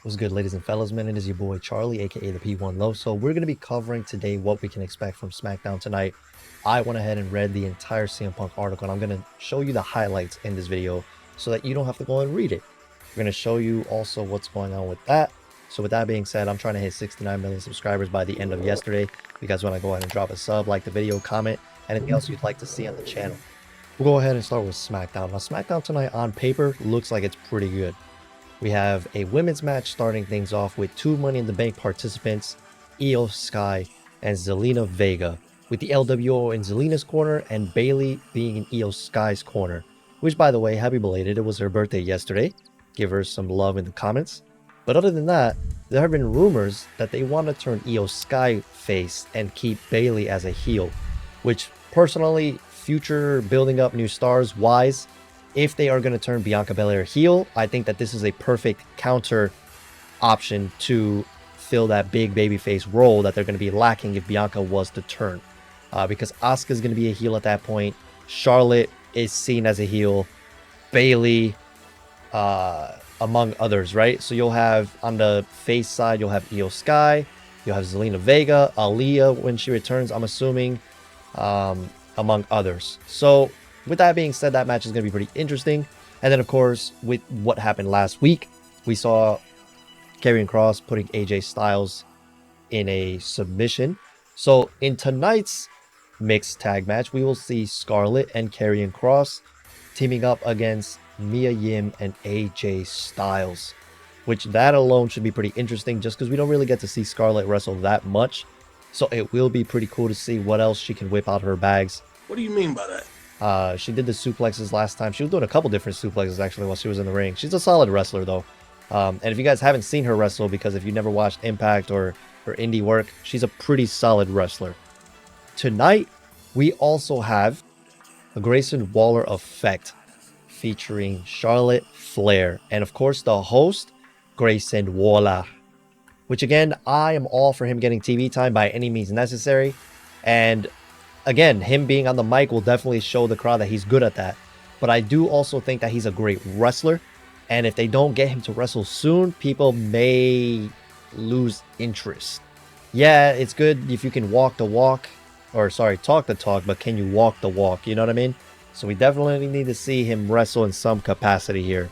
What's good, ladies and fellas, man? It is your boy Charlie, aka the P1 Low. So we're going to be covering today what we can expect from SmackDown tonight. I went ahead and read the entire CM Punk article, and I'm going to show you the highlights in this video so that you don't have to go and read it. We're going to show you also what's going on with that. So with that being said, I'm trying to hit 69 million subscribers by the end of yesterday. If you guys want to go ahead and drop a sub, like the video, comment, anything else you'd like to see on the channel. We'll go ahead and start with SmackDown. Now, SmackDown tonight on paper looks like it's pretty good. We have a women's match starting things off with two Money in the Bank participants, Io Sky and Zelina Vega, with the LWO in Zelina's corner and Bailey being in Io Sky's corner. Which, by the way, happy belated, it was her birthday yesterday. Give her some love in the comments. But other than that, there have been rumors that they want to turn Io Sky face and keep Bailey as a heel, which personally, future building up new stars wise, if they are going to turn Bianca Belair heel, I think that this is a perfect counter option to fill that big babyface role that they're going to be lacking if Bianca was to turn. Because Asuka is going to be a heel at that point. Charlotte is seen as a heel. Bailey, among others, right? So you'll have, on the face side, you'll have Io Sky. You'll have Zelina Vega, Aaliyah when she returns, I'm assuming, among others. So with that being said, that match is going to be pretty interesting. And then, of course, with what happened last week, we saw Karrion Kross putting AJ Styles in a submission. So in tonight's mixed tag match, we will see Scarlett and Karrion Kross teaming up against Mia Yim and AJ Styles, which that alone should be pretty interesting just because we don't really get to see Scarlett wrestle that much. So it will be pretty cool to see what else she can whip out of her bags. What do you mean by that? She did the suplexes last time. She was doing a couple different suplexes actually while she was in the ring. She's a solid wrestler though. And if you guys haven't seen her wrestle, because if you never watched Impact or indie work, she's a pretty solid wrestler. Tonight, we also have a Grayson Waller effect featuring Charlotte Flair. And of course, the host, Grayson Waller. Which again, I am all for him getting TV time by any means necessary. And again, him being on the mic will definitely show the crowd that he's good at that. But I do also think that he's a great wrestler. And if they don't get him to wrestle soon, people may lose interest. Yeah, it's good if you can walk the walk. Or sorry, talk the talk, but can you walk the walk? You know what I mean? So we definitely need to see him wrestle in some capacity here.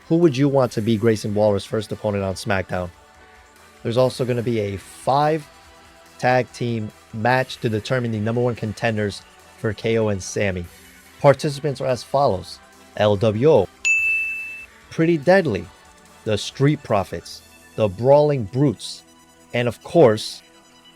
Who would you want to be Grayson Waller's first opponent on SmackDown? There's also going to be a 5 tag team match to determine the #1 contenders for KO and Sammy. Participants are as follows: LWO, Pretty Deadly, the Street Profits, the Brawling Brutes, and of course,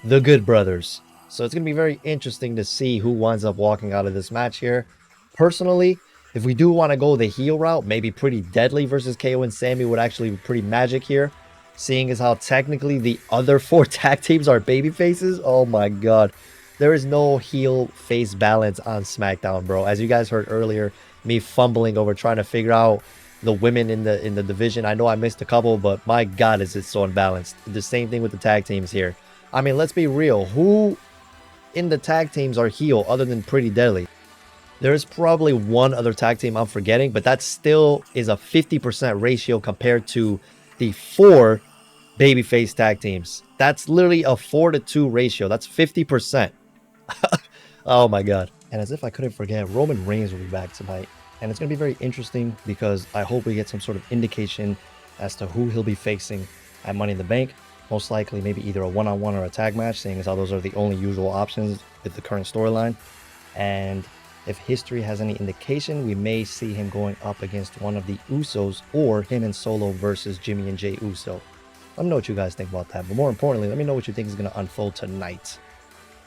the Good Brothers. So it's going to be very interesting to see who winds up walking out of this match here. Personally, if we do want to go the heel route, maybe Pretty Deadly versus KO and Sammy would actually be pretty magic here. Seeing as how technically the other 4 tag teams are baby faces. Oh my god. There is no heel face balance on SmackDown, bro. As you guys heard earlier, me fumbling over trying to figure out the women in the division. I know I missed a couple, but my god, is it so unbalanced. The same thing with the tag teams here. I mean, let's be real. Who in the tag teams are heel other than Pretty Deadly? There's probably one other tag team I'm forgetting, but that still is a 50% ratio compared to the 4 babyface tag teams. That's literally a 4-to-2 ratio. That's 50%. Oh my god. And as if I couldn't forget, Roman Reigns will be back tonight. And it's going to be very interesting because I hope we get some sort of indication as to who he'll be facing at Money in the Bank. Most likely maybe either a one-on-one or a tag match, seeing as how those are the only usual options with the current storyline. And if history has any indication, we may see him going up against one of the Usos, or him and Solo versus Jimmy and Jey Uso. Let me know what you guys think about that. But more importantly, let me know what you think is going to unfold tonight.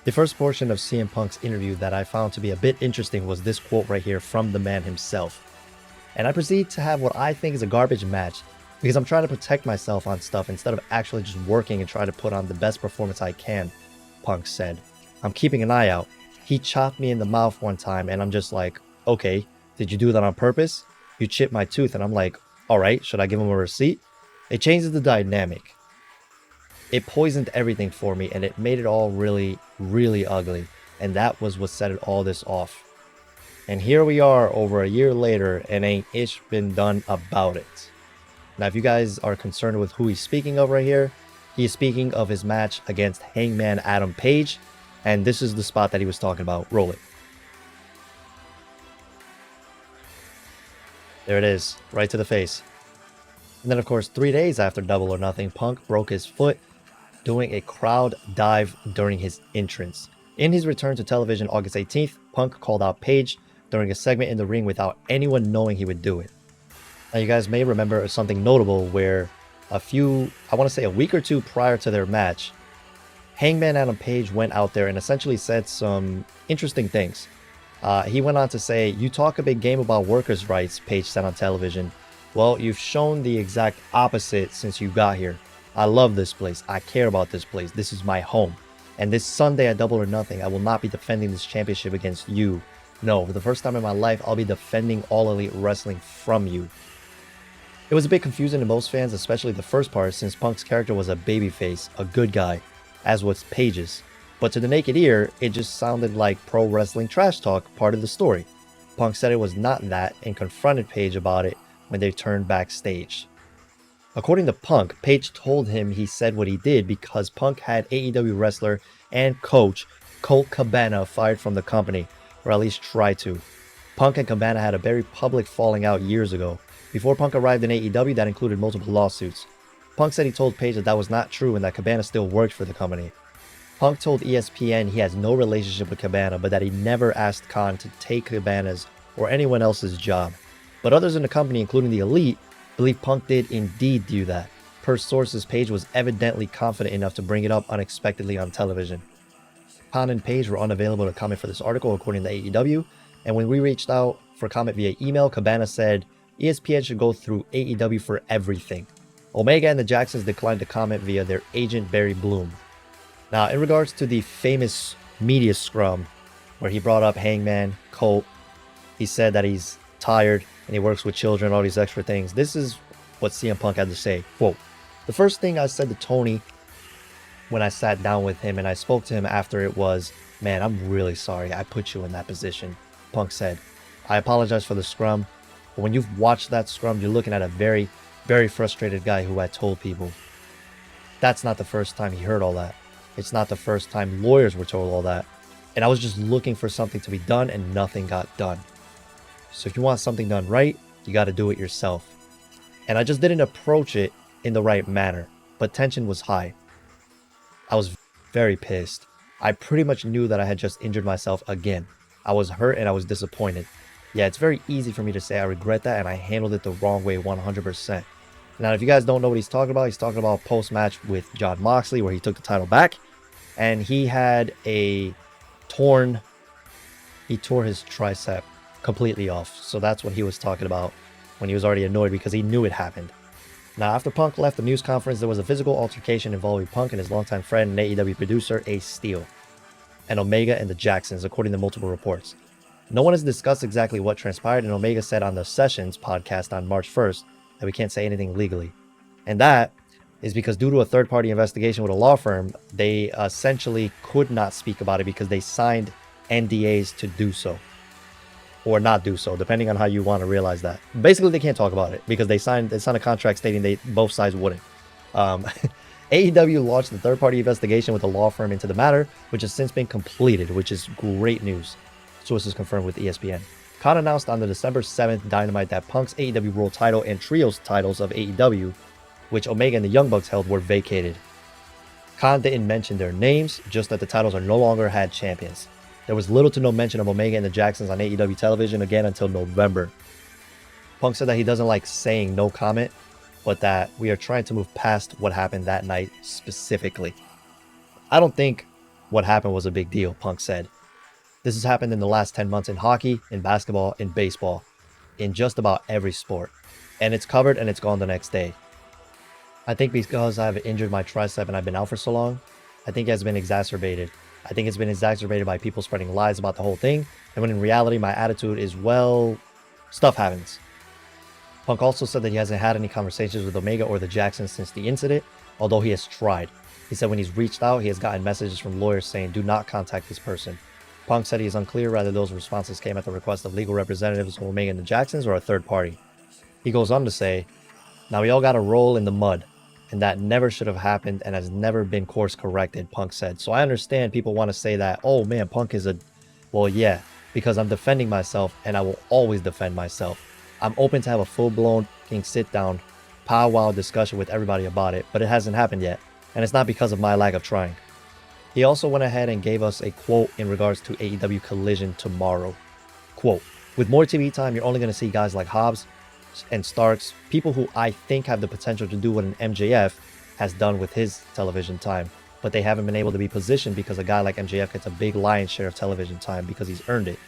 The first portion of CM Punk's interview that I found to be a bit interesting was this quote right here from the man himself. And I proceed to have what I think is a garbage match because I'm trying to protect myself on stuff instead of actually just working and trying to put on the best performance I can, Punk said. I'm keeping an eye out. He chopped me in the mouth one time and I'm just like, okay, did you do that on purpose? You chipped my tooth. And I'm like, all right, should I give him a receipt? It changes the dynamic. It poisoned everything for me and it made it all really, really ugly. And that was what set all this off. And here we are over a year later and ain't ish been done about it. Now, if you guys are concerned with who he's speaking of right here, he is speaking of his match against Hangman Adam Page, and this is the spot that he was talking about. Roll it. There it is, right to the face. And then, of course, 3 days after Double or Nothing, Punk broke his foot doing a crowd dive during his entrance. In his return to television August 18th, Punk called out Page during a segment in the ring without anyone knowing he would do it. Now, you guys may remember something notable where I want to say a week or two prior to their match, Hangman Adam Page went out there and essentially said some interesting things. He went on to say, "You talk a big game about workers' rights," Page said on television. "Well, you've shown the exact opposite since you got here. I love this place. I care about this place. This is my home. And this Sunday at Double or Nothing, I will not be defending this championship against you. No, for the first time in my life, I'll be defending All Elite Wrestling from you." It was a bit confusing to most fans, especially the first part, since Punk's character was a babyface, a good guy, as was Page's. But to the naked ear, it just sounded like pro wrestling trash talk, part of the story. Punk said it was not that and confronted Page about it when they turned backstage. According to Punk, Page told him he said what he did because Punk had AEW wrestler and coach Colt Cabana fired from the company, or at least tried to. Punk and Cabana had a very public falling out years ago. Before Punk arrived in AEW, that included multiple lawsuits. Punk said he told Page that was not true and that Cabana still worked for the company. Punk told ESPN he has no relationship with Cabana, but that he never asked Khan to take Cabana's or anyone else's job. But others in the company, including the Elite, believe Punk did indeed do that. Per sources, Page was evidently confident enough to bring it up unexpectedly on television. Khan and Page were unavailable to comment for this article, according to AEW, and when we reached out for comment via email, Cabana said ESPN should go through AEW for everything. Omega and the Jacksons declined to comment via their agent Barry Bloom. Now, in regards to the famous media scrum, where he brought up Hangman, Colt, he said that he's tired and he works with children, all these extra things. This is what CM Punk had to say. Quote, "The first thing I said to Tony when I sat down with him and I spoke to him after it was, 'Man, I'm really sorry I put you in that position.'" Punk said, "I apologize for the scrum, but when you've watched that scrum, you're looking at a very, very frustrated guy who had told people." That's not the first time he heard all that. It's not the first time lawyers were told all that. And I was just looking for something to be done and nothing got done. So if you want something done right, you got to do it yourself. And I just didn't approach it in the right manner, but tension was high. I was very pissed. I pretty much knew that I had just injured myself again. I was hurt and I was disappointed. Yeah, it's very easy for me to say I regret that and I handled it the wrong way 100%. Now, if you guys don't know what he's talking about post-match with Jon Moxley where he took the title back and he had he tore his tricep completely off. So that's what he was talking about when he was already annoyed because he knew it happened. Now, after Punk left the news conference, there was a physical altercation involving Punk and his longtime friend and AEW producer Ace Steel, and Omega and the Jacksons, according to multiple reports. No one has discussed exactly what transpired, and Omega said on the Sessions podcast on March 1st that we can't say anything legally. And that is because due to a third-party investigation with a law firm, they essentially could not speak about it because they signed NDAs to do so. Or not do so, depending on how you want to realize that. Basically, they can't talk about it because they signed a contract stating both sides wouldn't. AEW launched the third-party investigation with a law firm into the matter, which has since been completed, which is great news. Sources confirmed with ESPN. Khan announced on the December 7th Dynamite that Punk's AEW World title and Trios titles of AEW, which Omega and the Young Bucks held, were vacated. Khan didn't mention their names, just that the titles are no longer had champions. There was little to no mention of Omega and the Jacksons on AEW television again until November. Punk said that he doesn't like saying no comment, but that we are trying to move past what happened that night specifically. I don't think what happened was a big deal, Punk said. This has happened in the last 10 months in hockey, in basketball, in baseball, in just about every sport. And it's covered and it's gone the next day. I think because I've injured my tricep and I've been out for so long, I think it has been exacerbated. I think it's been exacerbated by people spreading lies about the whole thing, and when in reality my attitude is, well, stuff happens. Punk also said that he hasn't had any conversations with Omega or the Jacksons since the incident, although he has tried. He said when he's reached out, he has gotten messages from lawyers saying, "Do not contact this person." Punk said he is unclear whether those responses came at the request of legal representatives of Omega and the Jacksons or a third party. He goes on to say, Now we all got to roll in the mud, and that never should have happened and has never been course corrected, Punk said. So I understand people want to say that, oh man, Punk is a... Well, yeah, because I'm defending myself, and I will always defend myself. I'm open to have a full-blown sit-down, powwow discussion with everybody about it, but it hasn't happened yet, and it's not because of my lack of trying. He also went ahead and gave us a quote in regards to AEW Collision tomorrow. Quote, with more TV time, you're only going to see guys like Hobbs and Starks, people who I think have the potential to do what an MJF has done with his television time, but they haven't been able to be positioned because a guy like MJF gets a big lion's share of television time because he's earned it.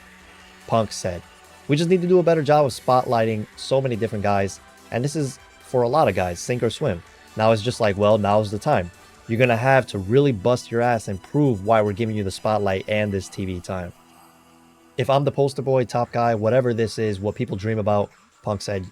Punk said, we just need to do a better job of spotlighting so many different guys, and this is for a lot of guys, sink or swim. Now it's just like, well, now's the time. You're going to have to really bust your ass and prove why we're giving you the spotlight and this TV time. If I'm the poster boy, top guy, whatever this is, what people dream about, Punk said,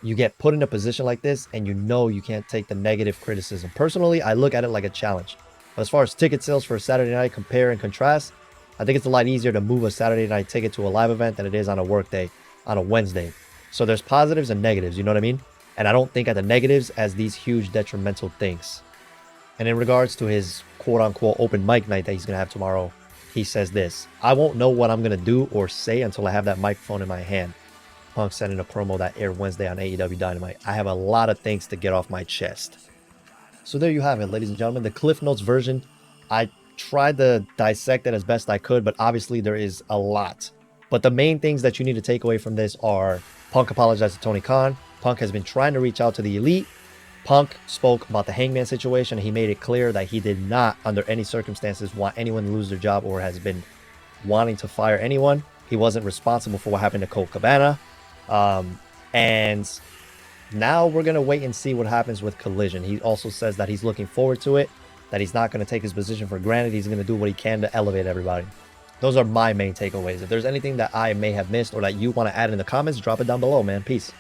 you get put in a position like this and you know you can't take the negative criticism. Personally, I look at it like a challenge. But as far as ticket sales for a Saturday night, compare and contrast, I think it's a lot easier to move a Saturday night ticket to a live event than it is on a work day, on a Wednesday. So there's positives and negatives, you know what I mean? And I don't think of the negatives as these huge detrimental things. And in regards to his quote-unquote open mic night that he's going to have tomorrow, he says this, I won't know what I'm going to do or say until I have that microphone in my hand. Punk said in a promo that aired Wednesday on AEW Dynamite. I have a lot of things to get off my chest. So there you have it, ladies and gentlemen. The Cliff Notes version. I tried to dissect it as best I could, but obviously there is a lot. But the main things that you need to take away from this are Punk apologized to Tony Khan. Punk has been trying to reach out to the Elite. Punk spoke about the Hangman situation. He made it clear that he did not, under any circumstances, want anyone to lose their job or has been wanting to fire anyone. He wasn't responsible for what happened to Colt Cabana. And now we're going to wait and see what happens with Collision. He also says that he's looking forward to it, that he's not going to take his position for granted. He's going to do what he can to elevate everybody. Those are my main takeaways. If there's anything that I may have missed or that you want to add in the comments, drop it down below, man. Peace.